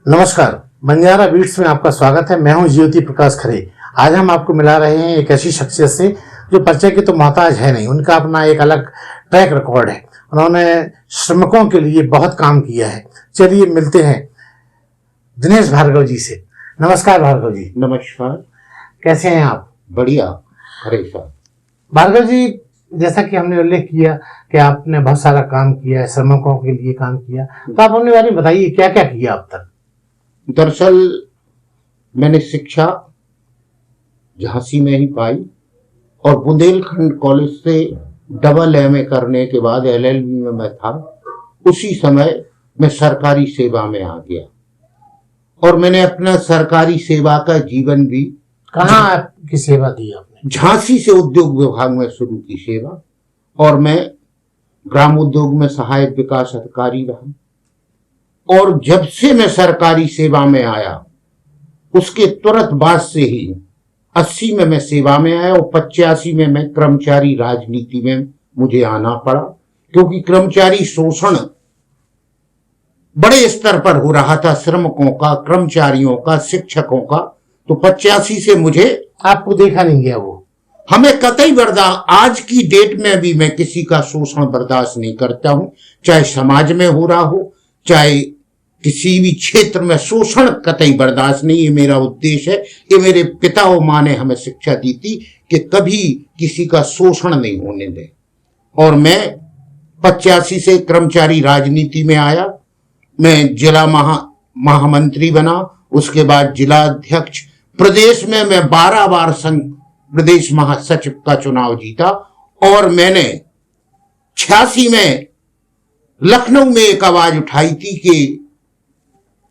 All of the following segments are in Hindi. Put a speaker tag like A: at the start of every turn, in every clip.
A: नमस्कार, बंजारा बीट्स में आपका स्वागत है। मैं हूं ज्योति प्रकाश खरे। आज हम आपको मिला रहे हैं एक ऐसी शख्सियत से जो परिचय की तो मोहताज है नहीं। उनका अपना एक अलग ट्रैक रिकॉर्ड है। उन्होंने श्रमिकों के लिए बहुत काम किया है। चलिए मिलते हैं दिनेश भार्गव जी से। नमस्कार भार्गव जी।
B: नमस्कार।
A: कैसे हैं आप?
B: बढ़िया। अरे साहब
A: भार्गव जी, जैसा कि हमने उल्लेख किया कि आपने बहुत सारा काम किया है, श्रमिकों के लिए काम किया, तो आप अपने बारे में बताइए क्या क्या किया अब तक।
B: दरअसल मैंने शिक्षा झांसी में ही पाई और बुंदेलखंड कॉलेज से डबल एमए करने के बाद एलएलबी में मैं था। उसी समय मैं सरकारी सेवा में आ गया और मैंने अपना सरकारी सेवा का जीवन भी
A: कहाँ की सेवा दी आपने?
B: झांसी से उद्योग विभाग में शुरू की सेवा और मैं ग्राम उद्योग में सहायक विकास अधिकारी रहा। और जब से मैं सरकारी सेवा में आया उसके तुरंत बाद से ही 80 में मैं सेवा में आया और 85 में मैं कर्मचारी राजनीति में मुझे आना पड़ा, क्योंकि कर्मचारी शोषण बड़े स्तर पर हो रहा था, श्रमिकों का, कर्मचारियों का, शिक्षकों का। तो 85 से मुझे
A: आपको देखा नहीं गया वो।
B: हमें कतई बर्दाश्त, आज की डेट में भी मैं किसी का शोषण बर्दाश्त नहीं करता हूं, चाहे समाज में हो रहा हो, चाहे किसी भी क्षेत्र में। शोषण कतई बर्दाश्त नहीं, ये मेरा उद्देश्य है। ये मेरे पिता और माँ ने हमें शिक्षा दी थी कि कभी किसी का शोषण नहीं होने दें। और मैं 85 से कर्मचारी राजनीति में आया। मैं जिला महामंत्री बना, उसके बाद जिला अध्यक्ष। प्रदेश में मैं 12 बार प्रदेश महासचिव का चुनाव जीता और मैंने 86 में लखनऊ में एक आवाज उठाई थी कि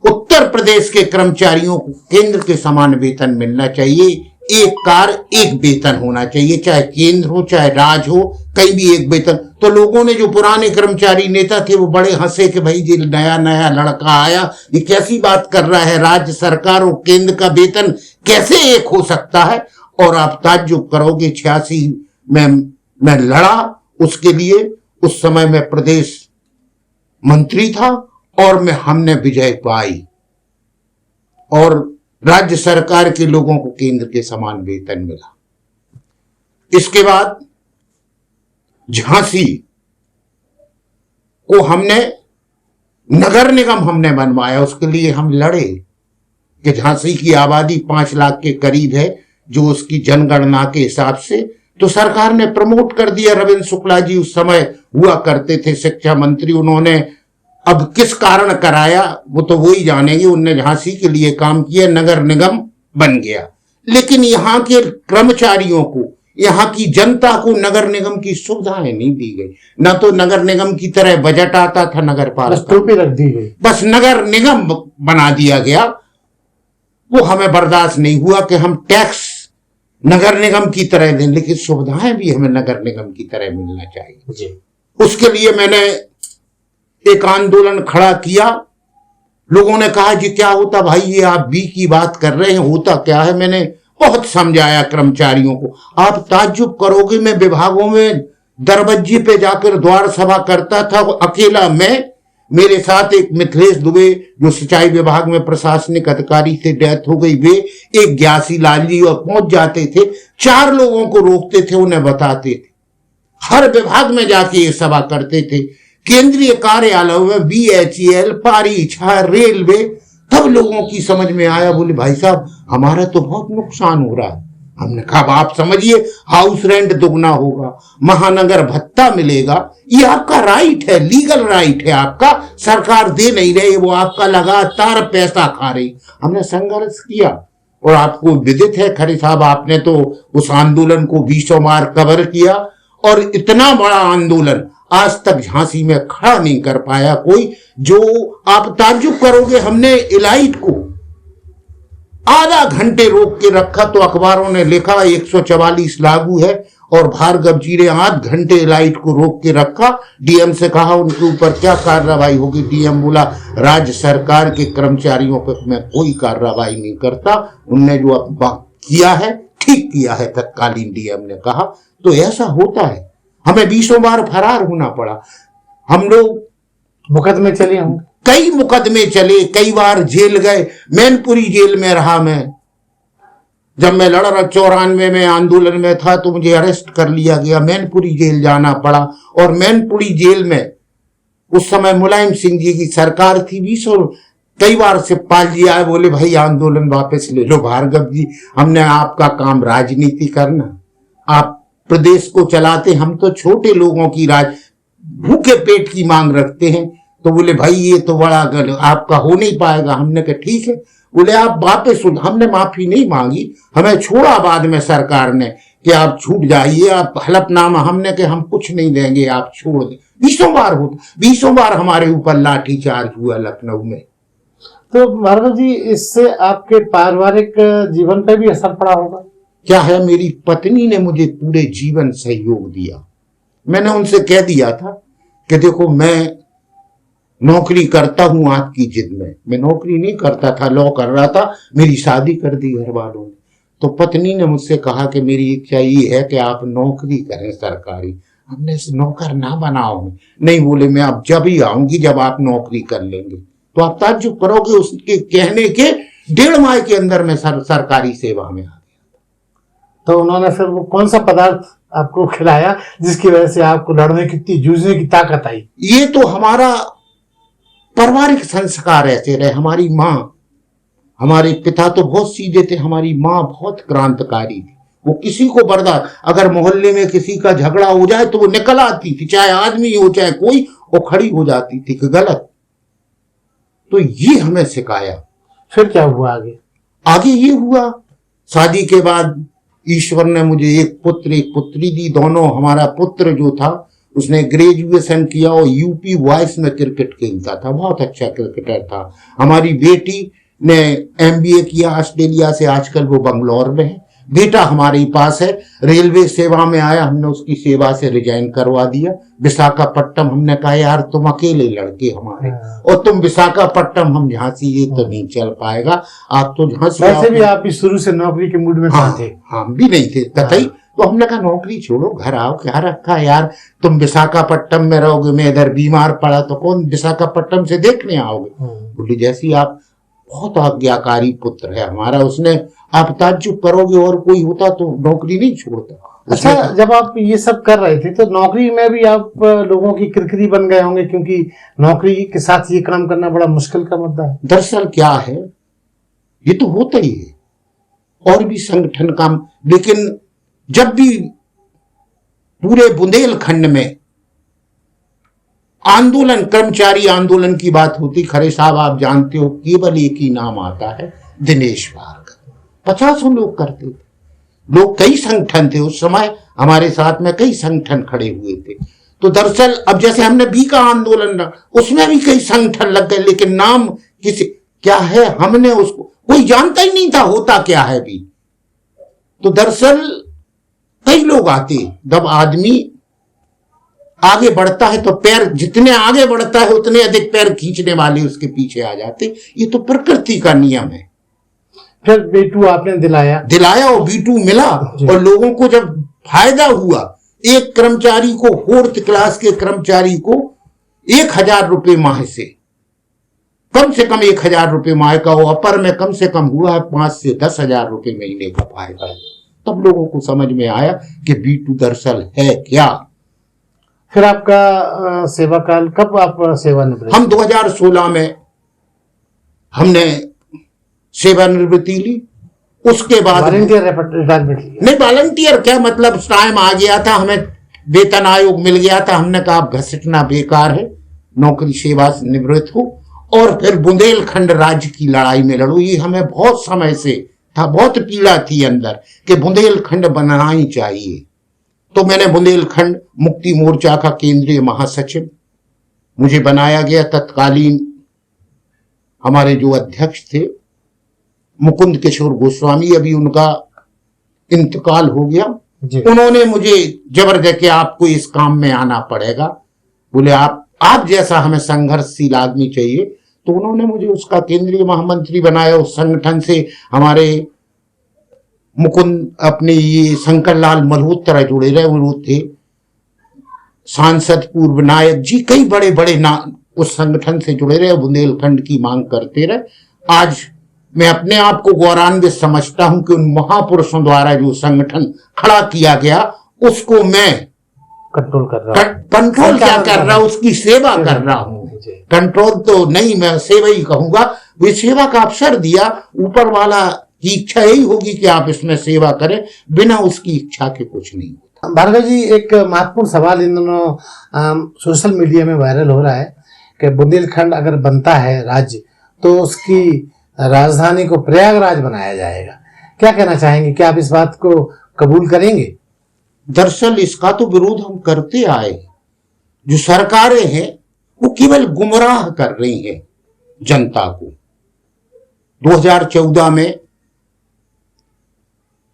B: उत्तर प्रदेश के कर्मचारियों को केंद्र के समान वेतन मिलना चाहिए। एक कार्य एक वेतन होना चाहिए, चाहे केंद्र हो चाहे राज्य हो, कहीं भी एक वेतन। तो लोगों ने, जो पुराने कर्मचारी नेता थे, वो बड़े हंसे कि भाई जी नया नया लड़का आया, ये कैसी बात कर रहा है, राज्य सरकार और केंद्र का वेतन कैसे एक हो सकता है। और आप ताज्जुब करोगे, 86 में मैं लड़ा उसके लिए। उस समय मैं प्रदेश मंत्री था और हमने विजय पाई और राज्य सरकार के लोगों को केंद्र के समान वेतन मिला। इसके बाद झांसी को हमने नगर निगम हमने बनवाया। उसके लिए हम लड़े कि झांसी की आबादी 5 लाख के करीब है, जो उसकी जनगणना के हिसाब से। तो सरकार ने प्रमोट कर दिया। रविंद्र शुक्ला जी उस समय हुआ करते थे शिक्षा मंत्री। उन्होंने अब किस कारण कराया वो तो वही जानेंगे। उनने झांसी के लिए काम किया, नगर निगम बन गया। लेकिन यहाँ के कर्मचारियों को, यहाँ की जनता को नगर निगम की सुविधाएं नहीं दी गई। न तो नगर निगम की तरह बजट आता था, नगर पालिका
A: टोपी रख दी गई,
B: बस नगर निगम बना दिया गया। वो हमें बर्दाश्त नहीं हुआ कि हम टैक्स नगर निगम की तरह दें, लेकिन सुविधाएं भी हमें नगर निगम की तरह मिलना चाहिए
A: जी।
B: उसके लिए मैंने एक आंदोलन खड़ा किया। लोगों ने कहा जी क्या होता भाई, ये आप बी की बात कर रहे हैं, होता क्या है। मैंने बहुत समझाया कर्मचारियों को। आप ताज्जुब करोगे, मैं विभागों में दरवाजे पे जाकर द्वार सभा करता था अकेला मैं। मेरे साथ एक मिथिलेश दुबे, जो सिंचाई विभाग में प्रशासनिक अधिकारी थे, डेथ हो गई। वे एक ग्यासी लाल जी, और पहुंच जाते थे, 4 लोगों को रोकते थे, उन्हें बताते थे। हर विभाग में जाके ये सभा करते थे। केंद्रीय कार्यालय में BHEL, पारीछा, रेलवे, तब लोगों की समझ में आया। बोले भाई साहब हमारा तो बहुत नुकसान हो रहा है। हमने कहा आप समझिए, हाउस रेंट दुगना होगा, महानगर भत्ता मिलेगा, ये आपका राइट है, लीगल राइट है आपका। सरकार दे नहीं रही, वो आपका लगातार पैसा खा रही। हमने संघर्ष किया और आपको विदित है खरे साहब, आपने तो उस आंदोलन को 20 बार कवर किया। और इतना बड़ा आंदोलन आज तक झांसी में खड़ा नहीं कर पाया कोई। जो आप ताज्जुब करोगे, हमने इलाइट को आधा घंटे रोक के रखा तो अखबारों ने लिखा 144 लागू है, और भार्गव जी ने आध घंटे इलाइट को रोक के रखा। डीएम से कहा उनके ऊपर क्या कार्रवाई होगी। डीएम बोला राज्य सरकार के कर्मचारियों पर मैं कोई कार्रवाई नहीं करता, उनने जो किया है ठीक किया है, तत्कालीन डीएम ने कहा। तो ऐसा होता है, हमें 20 बार फरार होना पड़ा। हम लोग
A: मुकदमे चले होंगे,
B: कई मुकदमे चले, कई बार जेल गए। मैनपुरी जेल में रहा मैं। जब मैं लड़ रहा 94 में आंदोलन में था तो मुझे अरेस्ट कर लिया गया, मैनपुरी जेल जाना पड़ा। और मैनपुरी जेल में उस समय मुलायम सिंह जी की सरकार थी। 20 कई बार सिपाल जी आए, बोले भाई आंदोलन वापस ले लो भार्गव जी, हमने आपका काम राजनीति करना, आप प्रदेश को चलाते, हम तो छोटे लोगों की भूखे पेट की मांग रखते हैं। तो बोले भाई ये तो बड़ा गलत, आपका हो नहीं पाएगा। हमने कहा ठीक है। बोले आप वापस, हमने माफी नहीं मांगी, हमें छोड़ा बाद में सरकार ने कि आप छूट जाइए, आप हलफनामा, हमने कहा हम कुछ नहीं देंगे, आप छोड़ दें। 20 बार हमारे ऊपर लाठीचार्ज हुआ लखनऊ में।
A: तो भार्गव जी, इससे आपके पारिवारिक जीवन पे भी असर पड़ा होगा?
B: क्या है, मेरी पत्नी ने मुझे पूरे जीवन सहयोग दिया। मैंने उनसे कह दिया था कि देखो मैं नौकरी करता हूं आपकी जिद में, मैं नौकरी नहीं करता था, लॉ कर रहा था, मेरी शादी कर दी घर वालों ने। तो पत्नी ने मुझसे कहा कि मेरी इच्छा ये है कि आप नौकरी करें सरकारी। हमने नौकर ना बनाओ। नहीं, बोले मैं अब जब ही आऊंगी जब आप नौकरी कर लेंगे। तो आप ताज्जुब करोगे, उसके कहने के 1.5 माह के अंदर में सरकारी सेवा में आ गया।
A: तो उन्होंने फिर वो कौन सा पदार्थ आपको खिलाया जिसकी वजह से आपको लड़ने की, जूझने की ताकत आई?
B: ये तो हमारा पारिवारिक संस्कार ऐसे रहे। हमारी माँ, हमारे पिता तो बहुत सीधे थे, हमारी माँ बहुत क्रांतिकारी थी। वो किसी को बर्दाश्त, अगर मोहल्ले में किसी का झगड़ा हो जाए तो वो निकल आती थी, चाहे आदमी हो चाहे कोई, वो खड़ी हो जाती थी कि गलत। तो ये हमें सिखाया।
A: फिर क्या हुआ आगे?
B: आगे ये हुआ, शादी के बाद ईश्वर ने मुझे एक पुत्र एक पुत्री दी। दोनों, हमारा पुत्र जो था उसने ग्रेजुएशन किया और यूपी बॉयज में क्रिकेट खेलता था, बहुत अच्छा क्रिकेटर था। हमारी बेटी ने एमबीए किया ऑस्ट्रेलिया से, आजकल वो बंगलौर में है। बेटा हमारे पास है, रेलवे सेवा में आया, हमने उसकी सेवा से रिजाइन करवा दिया। विशाखापट्टनम, हमने कहा यार तुम अकेले लड़के हमारे, और तुम विशाखापट्टनम, हम झांसी, ये तो नहीं चल पाएगा, आप तो झांसी।
A: वैसे भी आप भी शुरू से नौकरी के मूड में थे?
B: हम भी नहीं थे कतई। तो हमने कहा नौकरी छोड़ो, घर आओ, क्या रखा यार, तुम विशाखापट्टनम में रहोगे, मैं इधर बीमार पड़ा तो कौन विशाखापट्टनम से देखने आओगे। बोली जैसी आप, बहुत आज्ञाकारी पुत्र है हमारा, उसने, आप ताज्जुब करोगे और कोई होता तो नौकरी नहीं छोड़ता।
A: अच्छा, जब आप ये सब कर रहे थे तो नौकरी में भी आप लोगों की किरकिरी बन गए होंगे, क्योंकि नौकरी के साथ ये काम करना बड़ा मुश्किल का मुद्दा है।
B: दरअसल क्या है, ये तो होता ही है और भी संगठन काम, लेकिन जब भी पूरे बुंदेलखंड में आंदोलन, कर्मचारी आंदोलन की बात होती, खरे साहब आप जानते हो, केवल एक ही नाम आता है, दिनेश भार्गव। 50 लोग करते थे, लोग, कई संगठन थे उस समय, हमारे साथ में कई संगठन खड़े हुए थे। तो दरअसल अब जैसे हमने बी का आंदोलन, उसमें भी कई संगठन लग गए, लेकिन नाम किसी, क्या है, हमने उसको, कोई जानता ही नहीं था होता क्या है भी। तो दरअसल कई लोग आते, जब आदमी आगे बढ़ता है तो पैर जितने आगे बढ़ता है उतने अधिक पैर खींचने वाले उसके पीछे आ जाते। ये तो प्रकृति का नियम है।
A: फिर B2 आपने दिलाया
B: और B2 मिला, और लोगों को जब फायदा हुआ, एक कर्मचारी को, 4th क्लास के कर्मचारी को 1000 रुपये माह से कम 1000 रुपये माह का, वो अपर में कम से कम हुआ है 5 से 10,000 रुपये महीने का फायदा है। तब लोगों को समझ में आया कि B2 दरअसल है क्या।
A: फिर आपका सेवा काल, कब आप सेवानिवृत्त?
B: हम 2016 में हमने सेवानिवृत्ति ली। उसके बाद
A: वॉलंटियर रिटायरमेंट लिया?
B: नहीं, वॉलंटियर क्या, मतलब टाइम आ गया था, हमें वेतन आयोग मिल गया था, हमने कहा घसीटना बेकार है, नौकरी सेवा से निवृत्त हो और फिर बुंदेलखंड राज्य की लड़ाई में लड़ो। ये हमें बहुत समय से था, बहुत पीड़ा थी अंदर कि बुंदेलखंड बनना ही चाहिए। तो मैंने बुंदेलखंड मुक्ति मोर्चा का केंद्रीय महासचिव मुझे बनाया गया। तत्कालीन हमारे जो अध्यक्ष थे मुकुंद किशोर गोस्वामी, अभी उनका इंतकाल हो गया, उन्होंने मुझे जबरदस्ती आपको इस काम में आना पड़ेगा, बोले आप जैसा हमें संघर्षशील आदमी चाहिए। तो उन्होंने मुझे उसका केंद्रीय महामंत्री बनाया। उस संगठन से हमारे मुकुंद, अपने ये शंकर लाल मल्होत्रा जुड़े रहे, वो थे सांसद, पूर्व नायक जी, कई बड़े बड़े उस संगठन से जुड़े रहे, बुंदेलखंड की मांग करते रहे। आज मैं अपने आप को गौरवान्वित समझता हूं कि उन महापुरुषों द्वारा जो संगठन खड़ा किया गया उसको मैं
A: कंट्रोल कर रहा हूं।
B: कंट्रोल क्या कर रहा हूं, उसकी सेवा कर रहा हूं। कंट्रोल तो नहीं, मैं सेवा ही कहूंगा। वे सेवा का अवसर दिया, ऊपर वाला की इच्छा यही होगी कि आप इसमें सेवा करें, बिना उसकी इच्छा के कुछ नहीं होता।
A: भार्गव जी, एक महत्वपूर्ण सवाल इन दोनों सोशल मीडिया में वायरल हो रहा है कि बुंदेलखंड अगर बनता है राज्य तो उसकी राजधानी को प्रयागराज बनाया जाएगा। क्या कहना चाहेंगे, क्या आप इस बात को कबूल करेंगे?
B: दरअसल इसका तो विरोध हम करते आए। जो सरकारें हैं वो केवल गुमराह कर रही हैं जनता को। 2014 में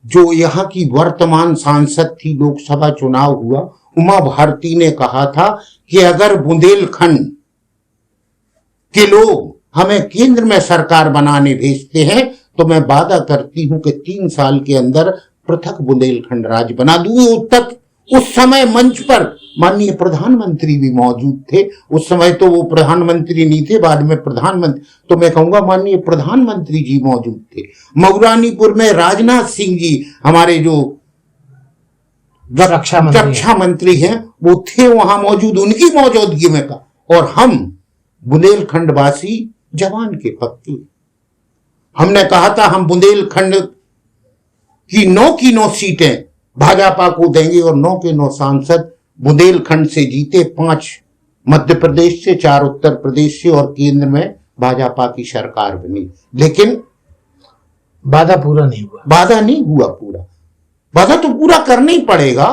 B: जो यहां की वर्तमान सांसद थी, लोकसभा चुनाव हुआ, उमा भारती ने कहा था कि अगर बुंदेलखंड के लोग हमें केंद्र में सरकार बनाने भेजते हैं तो मैं वादा करती हूं कि 3 साल के अंदर पृथक बुंदेलखंड राज्य बना दूंगी। उस समय मंच पर माननीय प्रधानमंत्री भी मौजूद थे। उस समय तो वो प्रधानमंत्री नहीं थे, बाद में प्रधानमंत्री, तो मैं कहूंगा माननीय प्रधानमंत्री जी मौजूद थे। मऊरानीपुर में राजनाथ सिंह जी हमारे जो रक्षा मंत्री हैं वो थे वहां मौजूद, उनकी मौजूदगी में का। और हम बुंदेलखंड वासी जवान के पक्के, हमने कहा था हम बुंदेलखंड की 9 सीटें भाजपा को देंगे और 9 के 9 सांसद बुंदेलखंड से जीते, 5 मध्य प्रदेश से, 4 उत्तर प्रदेश से और केंद्र में भाजपा की सरकार बनी। लेकिन
A: वादा पूरा नहीं हुआ।
B: वादा नहीं हुआ पूरा। वादा तो पूरा करना ही पड़ेगा।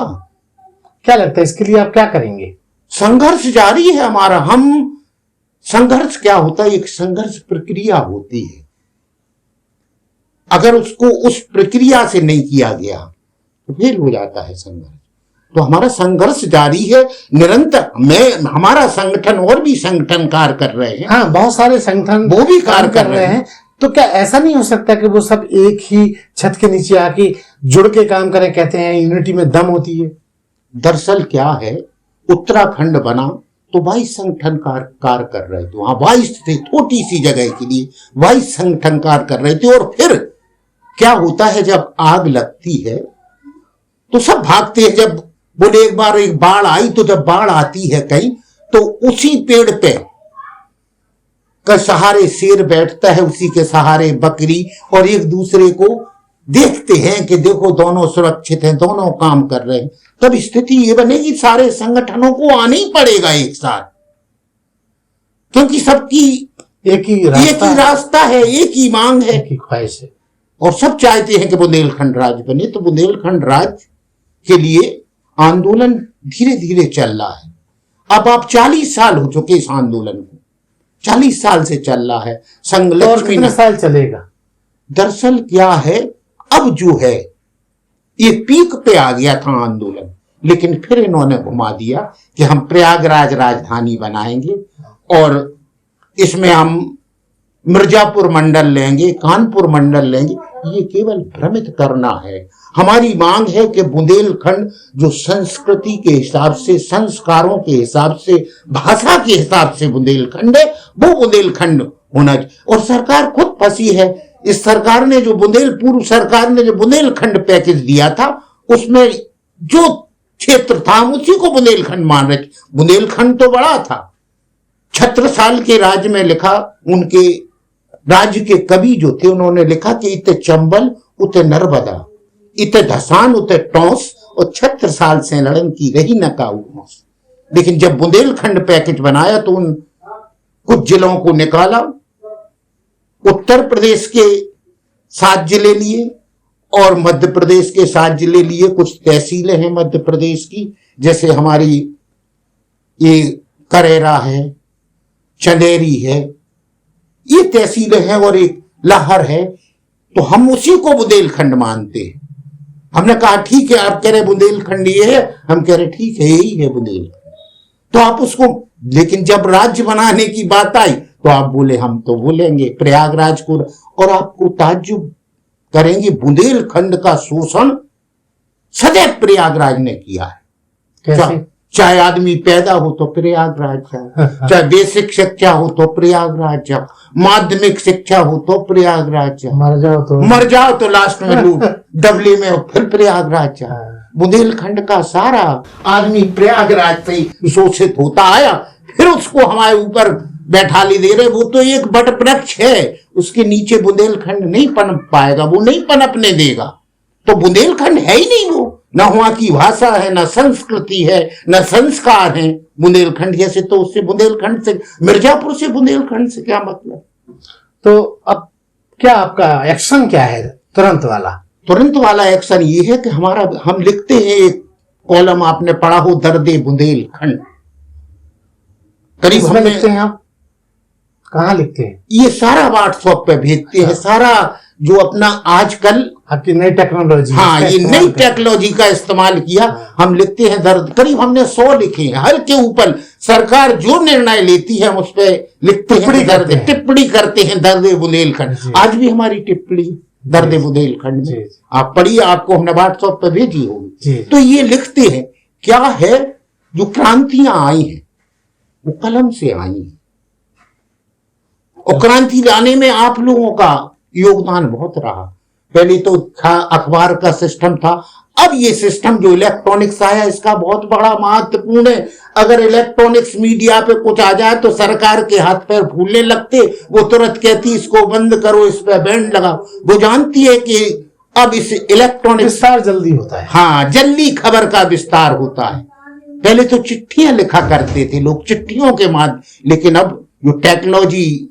A: क्या लगता है इसके लिए आप क्या करेंगे?
B: संघर्ष जारी है हमारा। हम संघर्ष क्या होता है, एक संघर्ष प्रक्रिया होती है। अगर उसको उस प्रक्रिया से नहीं किया गया तो फेल हो जाता है संघर्ष। तो हमारा संघर्ष जारी है निरंतर। हमारा संगठन और भी संगठन कार्य कर रहे हैं।
A: हाँ, बहुत सारे संगठन
B: वो भी कार्य कर रहे हैं।
A: तो क्या ऐसा नहीं हो सकता कि वो सब एक ही छत के नीचे आके जुड़ के काम करें? कहते हैं यूनिटी में दम होती है।
B: दरअसल क्या है, उत्तराखंड बना तो 22 संगठन कार्य कर रहे थे। वहां 22 थे, छोटी सी जगह के लिए 22 संगठन कार्य कर रहे थे। और फिर क्या होता है, जब आग लगती है तो सब भागते हैं। जब बोले एक बार एक बाढ़ आई, तो जब बाढ़ आती है कहीं तो उसी पेड़ पे के सहारे शेर बैठता है, उसी के सहारे बकरी, और एक दूसरे को देखते हैं कि देखो दोनों सुरक्षित हैं, दोनों काम कर रहे हैं। तब स्थिति ये बनेगी सारे संगठनों को आना ही पड़ेगा एक साथ, क्योंकि सबकी
A: एक ही
B: रास्ता है, एक ही मांग है,
A: एक ही ख्वाहिश है,
B: और सब चाहते हैं कि बुंदेलखंड राज्य बने। तो बुंदेलखंड राज्य के लिए आंदोलन धीरे धीरे चल रहा है। अब आप 40 साल हो चुके इस आंदोलन को, 40 साल से चल रहा है।
A: और कितने साल चलेगा?
B: दरअसल क्या है, अब जो है ये पीक पे आ गया था आंदोलन, लेकिन फिर इन्होंने घुमा दिया कि हम प्रयागराज राजधानी बनाएंगे और इसमें हम मिर्जापुर मंडल लेंगे, कानपुर मंडल लेंगे। ये केवल भ्रमित करना है। हमारी मांग है कि बुंदेलखंड जो संस्कृति के हिसाब से, संस्कारों के हिसाब से, भाषा के हिसाब से बुंदेलखंड है, वो बुंदेलखंड होना चाहिए। और सरकार खुद फंसी है। इस सरकार ने जो पूर्व सरकार ने जो बुंदेलखंड पैकेज दिया था, उसमें जो क्षेत्र था हम उसी को बुंदेलखंड मान रहे थे। बुंदेलखंड तो बड़ा था। छत्रसाल के राज्य में लिखा, उनके राज्य के कवि जो थे उन्होंने लिखा कि इते चंबल उते नर्मदा, इते धसान उते टोंस, और 76 साल से लड़न की रही न काऊ। लेकिन जब बुंदेलखंड पैकेज बनाया तो उन कुछ जिलों को निकाला, उत्तर प्रदेश के 7 जिले लिए और मध्य प्रदेश के 7 जिले लिए। कुछ तहसीलें हैं मध्य प्रदेश की, जैसे हमारी ये करेरा है, चंदेरी है, ये तहसीलें हैं, और एक लाहर है। तो हम उसी को बुंदेलखंड मानते हैं। हमने कहा ठीक है, आप कह रहे बुंदेलखंड ये है, हम कह रहे ठीक है यही है बुंदेलखंड, तो आप उसको। लेकिन जब राज्य बनाने की बात आई तो आप बोले हम तो बोलेंगे प्रयागराज को, और आपको ताज्जुब करेंगे बुंदेलखंड का शोषण सदैव प्रयागराज ने किया है। चाहे आदमी पैदा हो तो प्रयागराज जाओ, चाहे बेसिक शिक्षा हो तो प्रयागराज जाओ, माध्यमिक शिक्षा हो तो प्रयागराज जाओ, मर जाओ तो लास्ट में डबली में फिर प्रयागराज जाओ। बुंदेलखंड का सारा आदमी प्रयागराज से ही शोषित होता आया, फिर उसको हमारे ऊपर बैठा ली दे रहे। वो तो एक बट वृक्ष है, उसके नीचे बुंदेलखंड नहीं पनप पाएगा, वो नहीं पनपने देगा। तो बुंदेलखंड है ही नहीं, वो न वहां की भाषा है, न संस्कृति है, न संस्कार है। बुंदेलखंड जैसे, तो उससे बुंदेलखंड से, मिर्जापुर से बुंदेलखंड से क्या मतलब।
A: तो अब क्या आपका एक्शन क्या है तुरंत वाला?
B: तुरंत वाला एक्शन ये है कि हम लिखते हैं एक कॉलम, आपने पढ़ा हो, दर्दे बुंदेलखंड। करीब हमने
A: लिखते हैं, आप कहाँ लिखते हैं?
B: ये सारा व्हाट्सएप पे भेजते हैं, सारा जो अपना आजकल
A: आपकी नई टेक्नोलॉजी,
B: हाँ, ये नई टेक्नोलॉजी का इस्तेमाल किया। हम लिखते हैं दर्द, करीब हमने 100 लिखे हैं। हर के ऊपर सरकार जो निर्णय लेती है उस पर लिखते हैं दर्द, टिप्पणी करते हैं दर्द बुंदेलखंड। आज भी हमारी टिप्पणी दर्द बुंदेलखंड में आप पढ़िए, आपको हमने व्हाट्सएप पे भेजी होगी। तो ये लिखते हैं क्या है, जो क्रांतियां आई हैं वो कलम से आई हैं, और क्रांति लाने में आप लोगों का योगदान बहुत रहा। पहले तो था अखबार का सिस्टम था, अब ये सिस्टम जो इलेक्ट्रॉनिक्स आया इसका बहुत बड़ा महत्वपूर्ण है। अगर इलेक्ट्रॉनिक्स मीडिया पे कुछ आ जाए तो सरकार के हाथ पैर फूलने लगते, वो तुरंत कहती इसको बंद करो, इस पे बैन लगाओ। वो जानती है कि अब इस इलेक्ट्रॉनिक
A: विस्तार जल्दी होता है,
B: हाँ, जल्दी खबर का विस्तार होता है। पहले तो चिट्ठियां लिखा करते थे लोग, चिट्ठियों के माध्यम, लेकिन अब जो टेक्नोलॉजी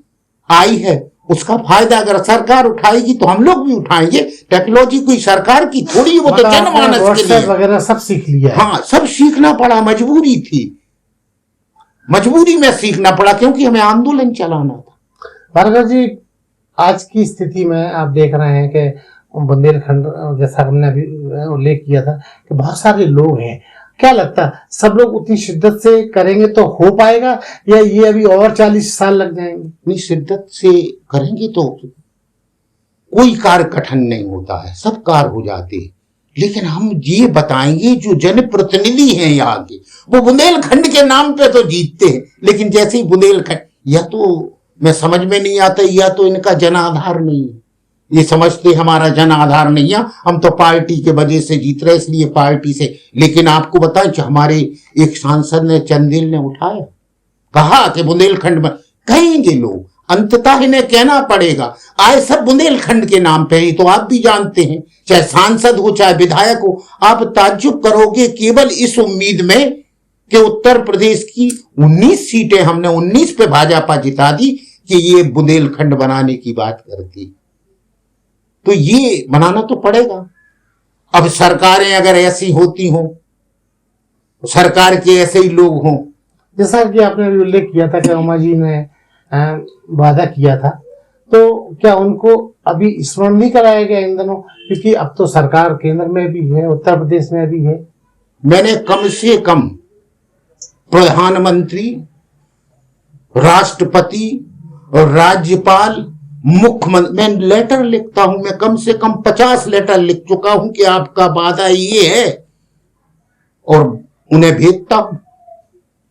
B: आई है उसका फायदा अगर सरकार उठाएगी तो हम लोग भी उठाएंगे। टेक्नोलॉजी कोई सरकार की थोड़ी, वो तो जनमानस के लिए
A: वगैरह सब सीख लिया।
B: हाँ, सब सीखना पड़ा, मजबूरी थी, मजबूरी में सीखना पड़ा, क्योंकि हमें आंदोलन चलाना था।
A: भार्गव जी, आज की स्थिति में आप देख रहे हैं कि बुंदेलखंड, जैसा हमने अभी उल्लेख किया था कि बहुत सारे लोग हैं, क्या लगता है सब लोग उतनी शिद्दत से करेंगे तो हो पाएगा, या ये अभी और 40 साल लग जाएंगे?
B: नहीं, शिद्दत से करेंगे तो कोई कार्य कठिन नहीं होता है, सब कार्य हो जाते हैं। लेकिन हम ये बताएंगे जो जनप्रतिनिधि हैं यहाँ के, वो बुंदेलखंड के नाम पे तो जीतते हैं, लेकिन जैसे ही बुंदेलखंड, या तो मैं समझ में नहीं आता, या तो इनका जनाधार नहीं है, ये समझते हमारा जन आधार नहीं है, हम तो पार्टी के वजह से जीत रहे, इसलिए पार्टी से। लेकिन आपको बताएं कि हमारे एक सांसद ने, चंदेल ने उठाया, कहा कि बुंदेलखंड में, कहेंगे लोग, अंततः इन्हें कहना पड़ेगा, आए सब बुंदेलखंड के नाम पे ही। तो आप भी जानते हैं, चाहे सांसद हो चाहे विधायक हो, आप ताज्जुब करोगे केवल इस उम्मीद में कि उत्तर प्रदेश की 19 सीटें हमने 19 पे भाजपा जिता दी कि ये बुंदेलखंड बनाने की बात करती। तो ये बनाना तो पड़ेगा। अब सरकारें अगर ऐसी होती हों, सरकार के ऐसे ही लोग हों,
A: जैसा कि आपने उल्लेख किया था कि उमा जी ने वादा किया था, तो क्या उनको अभी स्मरण नहीं कराया गया इन दिनों? क्योंकि अब तो सरकार केंद्र में भी है, उत्तर प्रदेश में भी है।
B: मैंने कम से कम प्रधानमंत्री, राष्ट्रपति और राज्यपाल, मुख्यमंत्री, मैं लेटर लिखता हूं, मैं कम से कम 50 लेटर लिख चुका हूं कि आपका वादा ये है, और उन्हें भेजता हूं।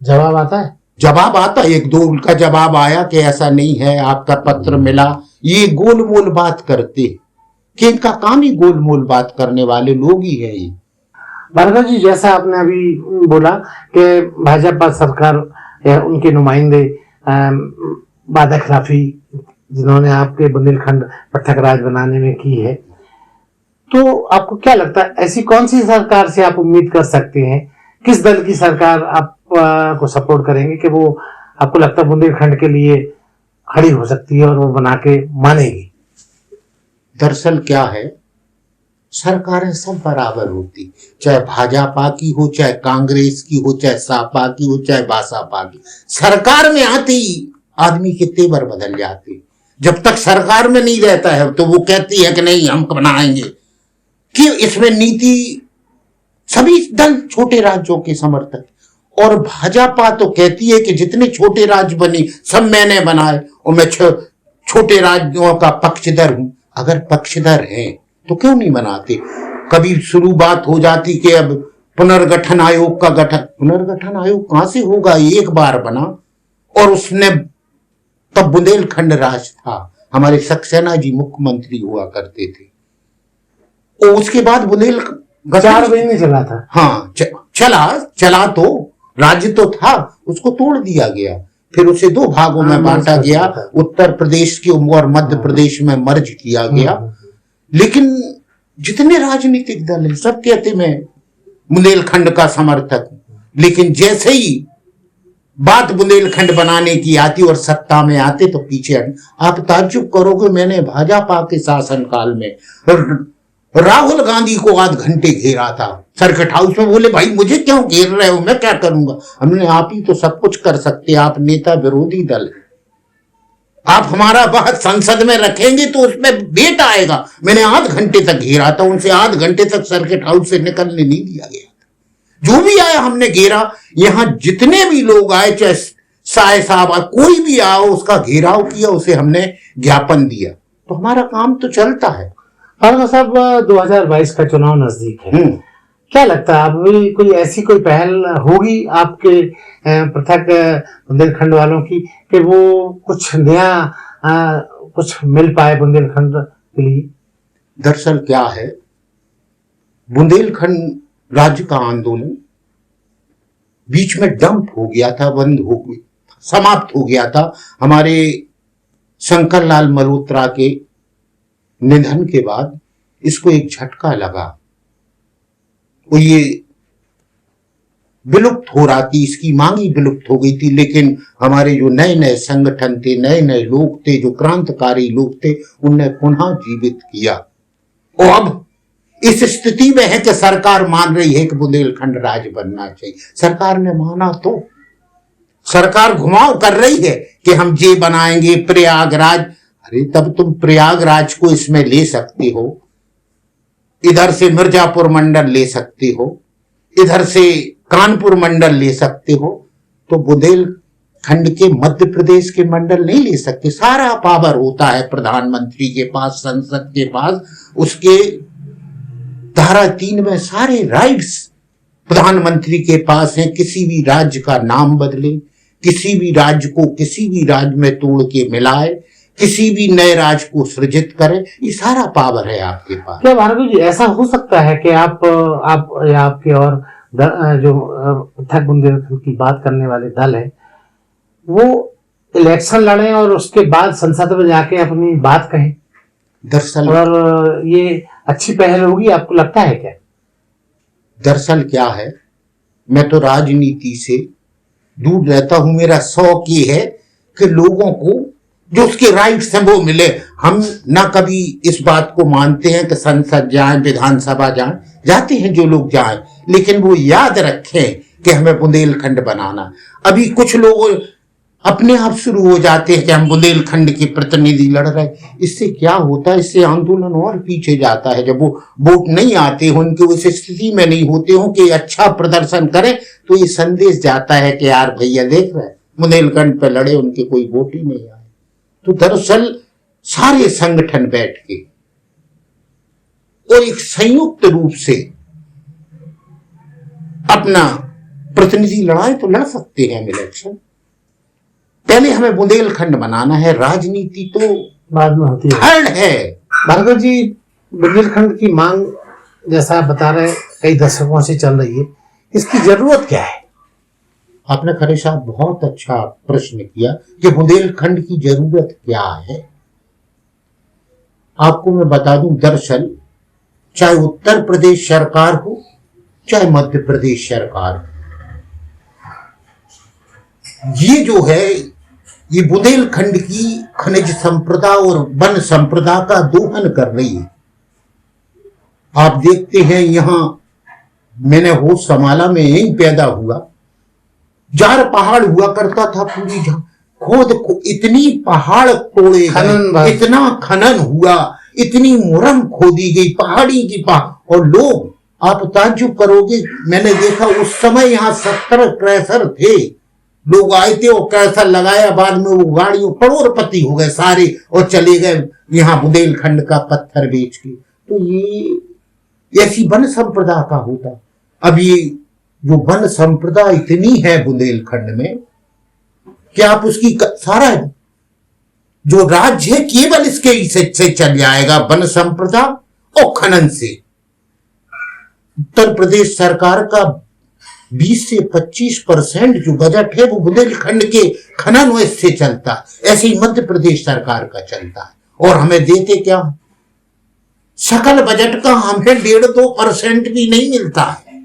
A: जवाब आता है?
B: जवाब आता, एक दो उनका जवाब आया कि ऐसा नहीं है, आपका पत्र मिला। ये गोल मोल बात करते कि इनका काम ही गोल मोल बात करने वाले लोग ही है ये।
A: भार्गव जी, जैसा आपने अभी बोला कि भाजपा सरकार या उनके नुमाइंदे वादा खिलाफी जिन्होंने आपके बुंदेलखंड पृथक राज बनाने में की है, तो आपको क्या लगता है ऐसी कौन सी सरकार से आप उम्मीद कर सकते हैं? किस दल की सरकार आप को सपोर्ट करेंगे कि वो, आपको लगता है बुंदेलखंड के लिए खड़ी हो सकती है और वो बना के मानेगी?
B: दरअसल क्या है, सरकारें सब बराबर होती, चाहे भाजपा की हो, चाहे कांग्रेस की हो, चाहे सपा की हो, चाहे बासपा की। सरकार में आते ही आदमी के तेवर बदल जाते। जब तक सरकार में नहीं रहता है तो वो कहती है कि नहीं हम बनाएंगे, कि इसमें नीति सभी दल छोटे राज्यों के समर्थक, और भाजपा तो कहती है कि जितने छोटे राज्य बने सब मैंने बनाए और मैं छोटे राज्यों का पक्षधर हूं। अगर पक्षधर हैं तो क्यों नहीं बनाते? कभी शुरू बात हो जाती कि अब पुनर्गठन आयोग का गठन, पुनर्गठन आयोग कहां से होगा, एक बार बना और उसने तब बुंदेलखंड राज था, हमारे सक्सेना जी मुख्यमंत्री हुआ करते थे और उसके बाद
A: 4 महीने चला था।
B: हाँ चला तो राज्य तो था, उसको तोड़ दिया गया, फिर उसे 2 भागों में बांटा गया, उत्तर प्रदेश के और मध्य प्रदेश में मर्ज किया गया। लेकिन जितने राजनीतिक दल हैं सब कहते मैं बुंदेलखंड का समर्थक हूं, लेकिन जैसे ही बात बुंदेलखंड बनाने की आती और सत्ता में आते तो पीछे हट। आप ताज्जुब करोगे, मैंने भाजपा के शासनकाल में राहुल गांधी को आध घंटे घेरा था सर्किट हाउस में, बोले भाई मुझे क्यों घेर रहे हो, मैं क्या करूंगा। हमने आप ही तो सब कुछ कर सकते, आप नेता विरोधी दल है, आप हमारा बात संसद में रखेंगे तो उसमें वेट आएगा। मैंने आध घंटे तक घेरा था, उनसे आध घंटे तक सर्किट हाउस से निकलने नहीं दिया गया, जो भी आया हमने घेरा। यहां जितने भी लोग आए, चाहे साय साहब कोई भी आया, उसका घेराव किया, उसे हमने ज्ञापन दिया, तो हमारा काम तो चलता है।
A: और साहब 2022 का चुनाव नजदीक है, क्या लगता है अभी कोई ऐसी कोई पहल होगी आपके पृथक बुंदेलखंड वालों की कि वो कुछ नया कुछ मिल पाए बुंदेलखंड के लिए?
B: दरअसल क्या है, बुंदेलखंड राज्य का आंदोलन बीच में डंप हो गया था, बंद हो गया, समाप्त हो गया था। हमारे शंकर लाल मल्होत्रा के निधन के बाद इसको एक झटका लगा और ये विलुप्त हो रहा थी, इसकी मांग ही विलुप्त हो गई थी। लेकिन हमारे जो नए नए संगठन थे, नए नए लोग थे, जो क्रांतिकारी लोग थे, उनने पुनः जीवित किया और अब इस स्थिति में है कि सरकार मान रही है कि बुंदेलखंड राज्य बनना चाहिए। सरकार ने माना तो सरकार घुमाव कर रही है कि हम ये बनाएंगे प्रयागराज। अरे तब तुम प्रयागराज को इसमें ले सकते हो, इधर से मिर्जापुर मंडल ले सकते हो, इधर से कानपुर मंडल ले सकते हो, तो बुंदेलखंड के मध्य प्रदेश के मंडल नहीं ले सकते। सारा पावर होता है प्रधानमंत्री के पास, संसद के पास, उसके धारा 3 में सारे राइट्स प्रधानमंत्री के पास हैं। किसी भी राज्य का नाम बदले, किसी भी राज्य को किसी भी राज्य में तोड़ के मिलाए, किसी भी नए राज्य को सृजित करे, ये सारा पावर है आपके पास।
A: क्या भार्गव जी ऐसा हो सकता है कि आप या आपके और जो पृथक बुंदेलखंड की बात करने वाले दल है वो इलेक्शन लड़े और उसके बाद संसद में जाके अपनी बात कहें?
B: दरअसल
A: और ये अच्छी पहल होगी, आपको लगता है क्या?
B: दरअसल क्या है, मैं तो राजनीति से दूर रहता हूं। मेरा शौक ये है कि लोगों को जो उसके राइट्स हैं वो मिले। हम ना कभी इस बात को मानते हैं कि संसद जाएं, विधानसभा जाएं, जाते हैं जो लोग जाएं, लेकिन वो याद रखें कि हमें बुंदेलखंड बनाना। अभी कुछ लोग अपने आप शुरू हो जाते हैं कि हम बुंदेलखंड के प्रतिनिधि लड़ रहे हैं। इससे क्या होता है, इससे आंदोलन और पीछे जाता है। जब वो वोट नहीं आते हो, उनके उस स्थिति में नहीं होते हो कि अच्छा प्रदर्शन करें, तो ये संदेश जाता है कि यार भैया देख रहे बुंदेलखंड पे लड़े, उनके कोई वोट ही नहीं आए। तो दरअसल सारे संगठन बैठ के और एक संयुक्त रूप से अपना प्रतिनिधि लड़ाए तो लड़ सकते हैं हम इलेक्शन। पहले हमें बुंदेलखंड बनाना है, राजनीति तो
A: बाद में होती है।
B: थर्ड है।
A: भार्गव जी बुंदेलखंड की मांग जैसा आप बता रहे कई दशकों से चल रही है, इसकी जरूरत क्या है?
B: आपने खरे साहब बहुत अच्छा प्रश्न किया कि बुंदेलखंड की जरूरत क्या है। आपको मैं बता दूं, दरअसल चाहे उत्तर प्रदेश सरकार हो चाहे मध्य प्रदेश सरकार हो, ये जो है ये बुंदेलखंड की खनिज संपदा और वन संपदा का दोहन कर रही है। आप देखते हैं यहां मैंने होश संभाला में यही पैदा हुआ, जार पहाड़ हुआ करता था पूरी खोद को, इतनी पहाड़ तोड़े गए, इतना खनन हुआ, इतनी मुरम खोदी गई पहाड़ी की पहाड़। और लोग, आप ताज्जुब करोगे, मैंने देखा उस समय यहाँ 70 क्रैशर थे, लोग आए थे और क्रैशर लगाया, बाद में वो गाड़ियों करोड़पति हो गए सारे और चले गए यहाँ बुंदेलखंड का पत्थर बेच के। तो ये ऐसी वन संपदा का होता। अब ये जो वन संपदा इतनी है बुंदेलखंड में कि आप उसकी सारा जो राज्य है केवल इसके से चल जाएगा, वन संपदा और खनन से। उत्तर प्रदेश सरकार का 20 से 25% जो बजट है वो बुंदेलखंड के खनन व इससे चलता है। ऐसे ही मध्य प्रदेश सरकार का चलता है और हमें देते क्या? सकल बजट का हमें 1.5-2% भी नहीं मिलता है।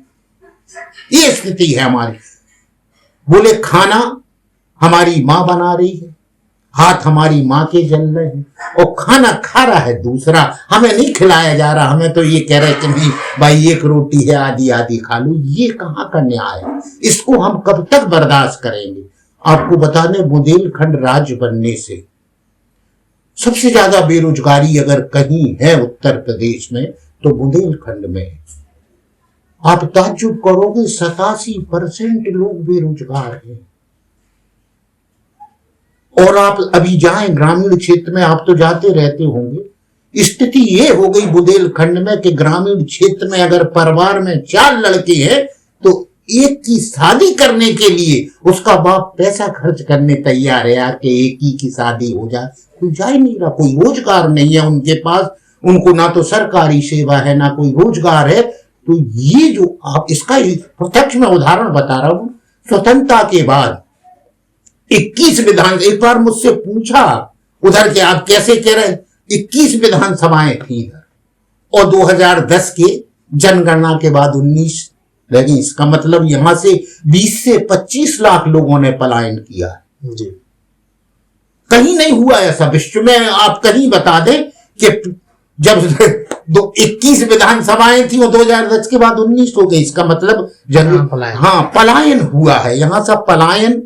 B: ये स्थिति है हमारी। बोले खाना हमारी माँ बना रही है, हाथ हमारी माँ के जल रहे हैं और खाना खा रहा है दूसरा, हमें नहीं खिलाया जा रहा। हमें तो ये कह रहे कि नहीं भाई एक रोटी है आधी आधी खा लो। ये कहाँ का न्याय है? इसको हम कब तक बर्दाश्त करेंगे? आपको बता दें बुंदेलखंड राज्य बनने से सबसे ज्यादा बेरोजगारी अगर कहीं है उत्तर प्रदेश में तो बुंदेलखंड में है। आप ताज्जुब करोगे 87% लोग बेरोजगार हैं। और आप अभी जाएं ग्रामीण क्षेत्र में, आप तो जाते रहते होंगे, स्थिति ये हो गई बुंदेलखंड में कि ग्रामीण क्षेत्र में अगर परिवार में 4 लड़के हैं तो एक की शादी करने के लिए उसका बाप पैसा खर्च करने तैयार है यार कि एक ही की शादी हो जाए। कोई जा ही नहीं रहा, कोई रोजगार नहीं है उनके पास, उनको ना तो सरकारी सेवा है ना कोई रोजगार है। तो ये जो आप इसका प्रत्यक्ष में उदाहरण बता रहा हूं। स्वतंत्रता के बाद 21 विधान, एक बार मुझसे पूछा उधर के आप कैसे कह रहे, 21 विधानसभाएं थी इधर और 2010 के जनगणना के बाद 19 रह गई। इसका मतलब यहां से 20 से 25 लाख लोगों ने पलायन किया जी। कहीं नहीं हुआ ऐसा विश्व में। आप कहीं बता दें कि जब 21 विधानसभाएं थी और 2010 के बाद 19 हो गई। इसका मतलब पलायन हुआ है। यहां से पलायन,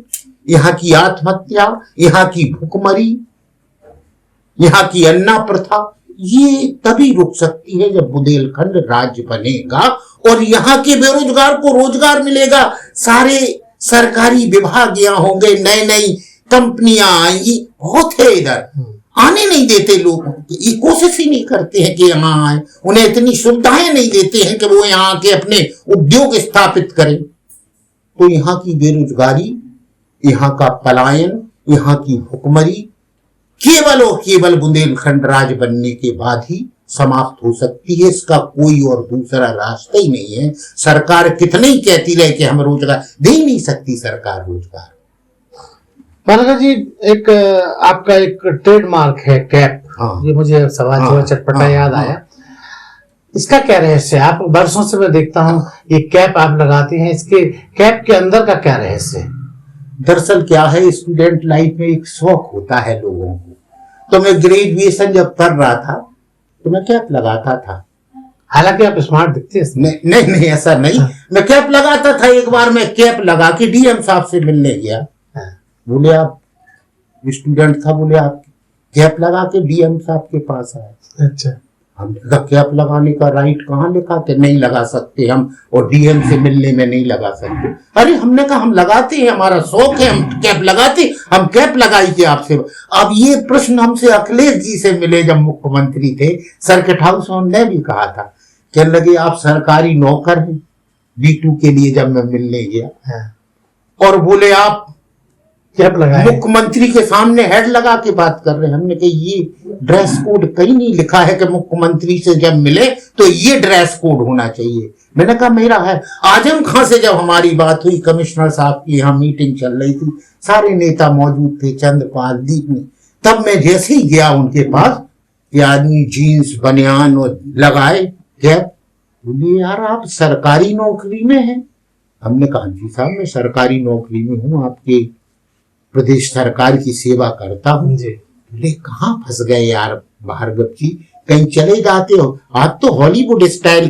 B: यहाँ की आत्महत्या, यहाँ की भुखमरी, यहाँ की अन्ना प्रथा, ये तभी रुक सकती है जब बुंदेलखंड राज्य बनेगा और यहाँ के बेरोजगार को रोजगार मिलेगा। सारे सरकारी विभाग यहाँ होंगे, नई नई कंपनियां आएंगी। बहुत है इधर, आने नहीं देते लोग, ये कोशिश ही नहीं करते हैं कि यहाँ आए। उन्हें इतनी सुविधाएं नहीं देते हैं कि वो यहाँ के अपने उद्योग स्थापित करें। तो यहाँ की बेरोजगारी, यहाँ का पलायन, यहाँ की भुखमरी केवल और केवल बुंदेलखंड राज्य बनने के बाद ही समाप्त हो सकती है। इसका कोई और दूसरा रास्ता ही नहीं है। सरकार कितने ही कहती रहे कि हम रोजगार दे ही नहीं सकती सरकार रोजगार।
A: मानका जी, एक आपका एक ट्रेडमार्क है कैप।
B: हाँ।
A: ये मुझे सवाल थोड़ा चटपटा याद आया। इसका क्या रहस्य है? आप वर्षों से मैं देखता हूँ ये कैप आप लगाते हैं, इसके कैप के अंदर का क्या रहस्य है?
B: दरअसल क्या है, स्टूडेंट लाइफ में एक शौक होता है लोगों को। तो मैं ग्रेजुएशन जब कर रहा था तो मैं कैप लगाता था।
A: हालांकि आप स्मार्ट दिखते हैं।
B: नहीं ऐसा नहीं। मैं कैप लगाता था। एक बार मैं कैप लगा के डीएम साहब से मिलने गया। बोले आप स्टूडेंट था, बोले आप कैप लगा के डीएम साहब के पास आए।
A: अच्छा।
B: हमने कहा कैप लगाने का राइट कहाँ लिखा कि नहीं लगा सकते हम, और डीएम से मिलने में नहीं लगा सकते। अरे हमने कहा हम लगाते हैं, हमारा शौक है, हम कैप लगाते, हम कैप लगाई थे आपसे। अब ये प्रश्न हमसे अखिलेश जी से मिले जब मुख्यमंत्री थे, सर्किट हाउस में उन्होंने भी कहा था। कहने लगे आप सरकारी नौकर हैं B2 के लिए। जब मैं मिलने गया और बोले आप
A: कैप लगाए,
B: मुख्यमंत्री के सामने हेड लगा के बात कर रहे हैं। हमने कहा ये ड्रेस कोड कहीं नहीं लिखा है कि मुख्यमंत्री से जब मिले तो ये ड्रेस कोड होना चाहिए। मैंने कहा मेरा है। आजम खां से जब हमारी बात हुई, कमिश्नर साहब की यहाँ मीटिंग चल रही थी, सारे नेता मौजूद थे, चंद्रपाल दीप ने, तब मैं जैसे ही गया उनके पास, ये आदमी जीन्स बनियान और लगाए कैप। बोले यार आप सरकारी नौकरी में हैं? हमने कहा जी साहब मैं सरकारी नौकरी में हूँ, आपके प्रदेश सरकार की सेवा करता हूँ। बोले कहाँ फंस गए यार भार्गव जी, कहीं चले जाते हो? आप तो हॉलीवुड स्टाइल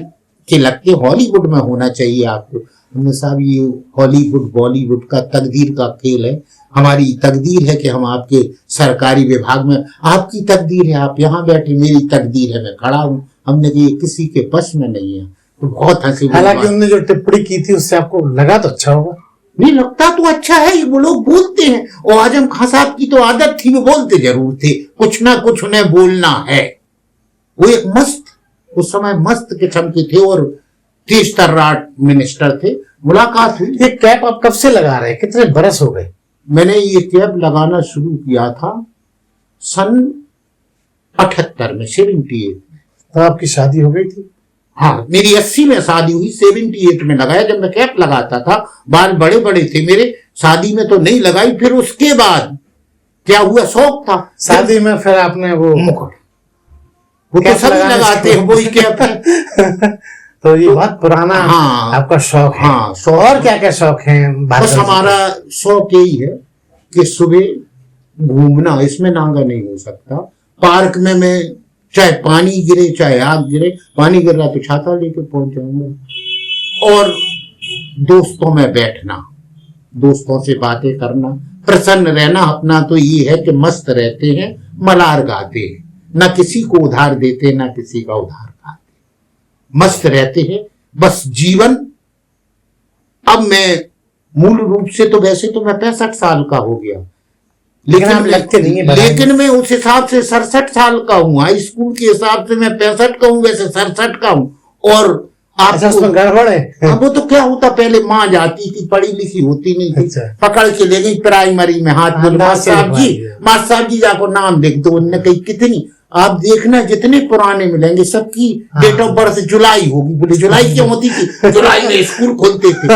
B: के लगते, हॉलीवुड में होना चाहिए आपको। हमने साहब ये हॉलीवुड बॉलीवुड का तकदीर का खेल है। हमारी तकदीर है कि हम आपके सरकारी विभाग में, आपकी तकदीर है आप यहाँ बैठे, मेरी तकदीर है मैं खड़ा हूँ। हमने कहा ये किसी के बस में नहीं है। तो बहुत हंसी।
A: हालांकि उन्होंने जो टिप्पणी की थी उससे आपको लगा तो अच्छा होगा।
B: नहीं लगता तो अच्छा है, ये वो लोग बोलते हैं। और आजम खां साहब की तो आदत थी, वो बोलते जरूर थे, कुछ ना कुछ उन्हें बोलना है। वो एक मस्त, उस समय मस्त किस्म के थे और तेज तर्राट मिनिस्टर थे, मुलाकात हुई।
A: ये कैप आप कब से लगा रहे हैं, कितने बरस हो गए?
B: मैंने ये कैप लगाना शुरू किया था सन 78 में, 78।
A: तो आपकी शादी हो गई थी?
B: हाँ, मेरी 80 में शादी हुई, 78 में लगाया। जब मैं कैप लगाता था बाल बड़े बड़े थे मेरे, शादी में तो नहीं लगाई। फिर उसके बाद क्या हुआ, शौक था
A: शादी में, फिर आपने वो
B: मुकुट, वो तो सभी लगाते हैं, वही कैप है।
A: तो ये बहुत पुराना
B: हाँ,
A: आपका शौक है।
B: हाँ, शौक।
A: और क्या क्या शौक है?
B: बस हमारा शौक यही है कि सुबह घूमना, इसमें नागा नहीं हो सकता। पार्क में मैं चाहे पानी गिरे चाहे आग गिरे, पानी गिर रहा तो छाता लेके पहुंच जाऊंगा। और दोस्तों में बैठना, दोस्तों से बातें करना, प्रसन्न रहना। अपना तो ये है कि मस्त रहते हैं, मलार गाते हैं, ना किसी को उधार देते ना किसी का उधार खाते, मस्त रहते हैं बस जीवन। अब मैं मूल रूप से तो वैसे तो मैं 65 साल का हो गया,
A: लेकिन लगते नहीं है,
B: लेकिन मैं उस हिसाब से 67 साल का हूँ। हाई स्कूल के हिसाब से मैं 65 का हूँ, वैसे 67 का हूँ। और
A: अच्छा, उसमें गड़बड़ है।
B: अब वो तो क्या होता, पहले माँ जाती थी, पढ़ी लिखी होती नहीं थी,
A: अच्छा।
B: पकड़ के ले गई प्राइमरी में, हाथ में, मास्टर साहब जी जाको नाम देख दो। उनने कही कितनी, आप देखना जितने पुराने मिलेंगे सबकी डेट ऑफ बर्थ जुलाई होगी। बोले जुलाई क्यों होती थी? जुलाई में स्कूल खोलते थे।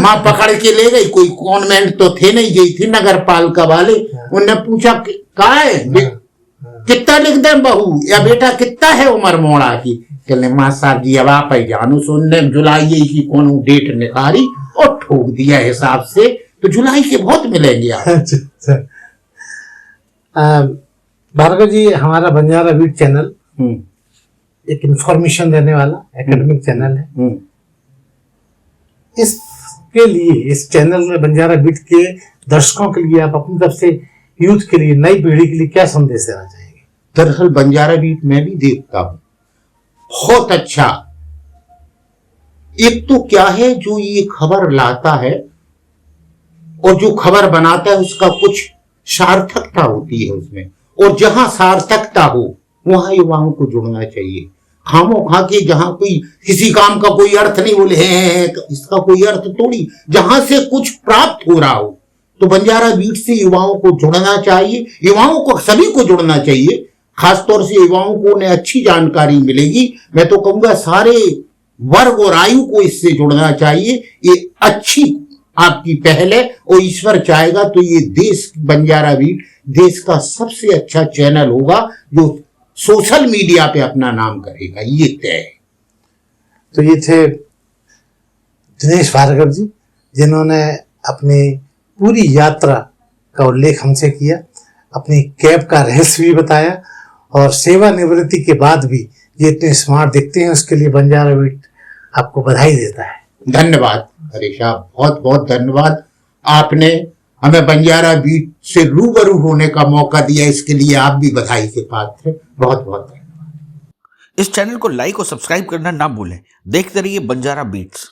B: माँ पकड़ के ले गई, कोई कॉन्वेंट तो थे नहीं, गई थी नगर पालिका वाले। उनने पूछा कहा है कितना लिख दे बहू, या बेटा कितना है उम्र मोड़ा की? कहने माँ साहब जी अब आप ही जानो। सुनने जुलाई की कौन डेट निकाली और ठोक दिया हिसाब से, तो जुलाई के बहुत मिलेंगे आप।
A: भार्गव जी, हमारा बंजारा बीट चैनल एक इंफॉर्मेशन देने वाला एकेडमिक चैनल है। इसके लिए, इस चैनल में बंजारा बीट के दर्शकों के लिए आप अपनी तरफ से यूथ के लिए, नई पीढ़ी के लिए क्या संदेश देना चाहेंगे?
B: दरअसल बंजारा बीट मैं भी देखता हूं, बहुत अच्छा। एक तो क्या है, जो ये खबर लाता है और जो खबर बनाता है उसका कुछ सार्थकता होती है उसमें, और जहां सार्थकता हो वहां युवाओं को जुड़ना चाहिए। खामो खा के जहां कोई किसी काम का कोई अर्थ नहीं, बोले हैं इसका कोई अर्थ थोड़ी, जहां से कुछ प्राप्त हो रहा हो तो बंजारा बीट से युवाओं को जुड़ना चाहिए। युवाओं को, सभी को जुड़ना चाहिए, खासतौर से युवाओं को, उन्हें अच्छी जानकारी मिलेगी। मैं तो कहूंगा सारे वर्ग और आयु को इससे जुड़ना चाहिए। ये अच्छी आपकी पहल है, और ईश्वर चाहेगा तो ये देश, बंजारा बीट देश का सबसे अच्छा चैनल होगा जो सोशल मीडिया पे अपना नाम करेगा, ये तय है।
A: तो ये थे दिनेश भार्गव जी, जिन्होंने अपनी पूरी यात्रा का उल्लेख हमसे किया, अपनी कैब का रहस्य भी बताया, और सेवानिवृत्ति के बाद भी ये इतने स्मार्ट दिखते हैं, उसके लिए बंजारा बीट आपको बधाई देता है।
B: धन्यवाद हरीश साहब, बहुत बहुत धन्यवाद। आपने हमें बंजारा बीट से रूबरू होने का मौका दिया, इसके लिए आप भी बधाई के पात्र हैं। बहुत बहुत धन्यवाद।
C: इस चैनल को लाइक और सब्सक्राइब करना ना भूलें। देखते रहिए बंजारा बीट्स।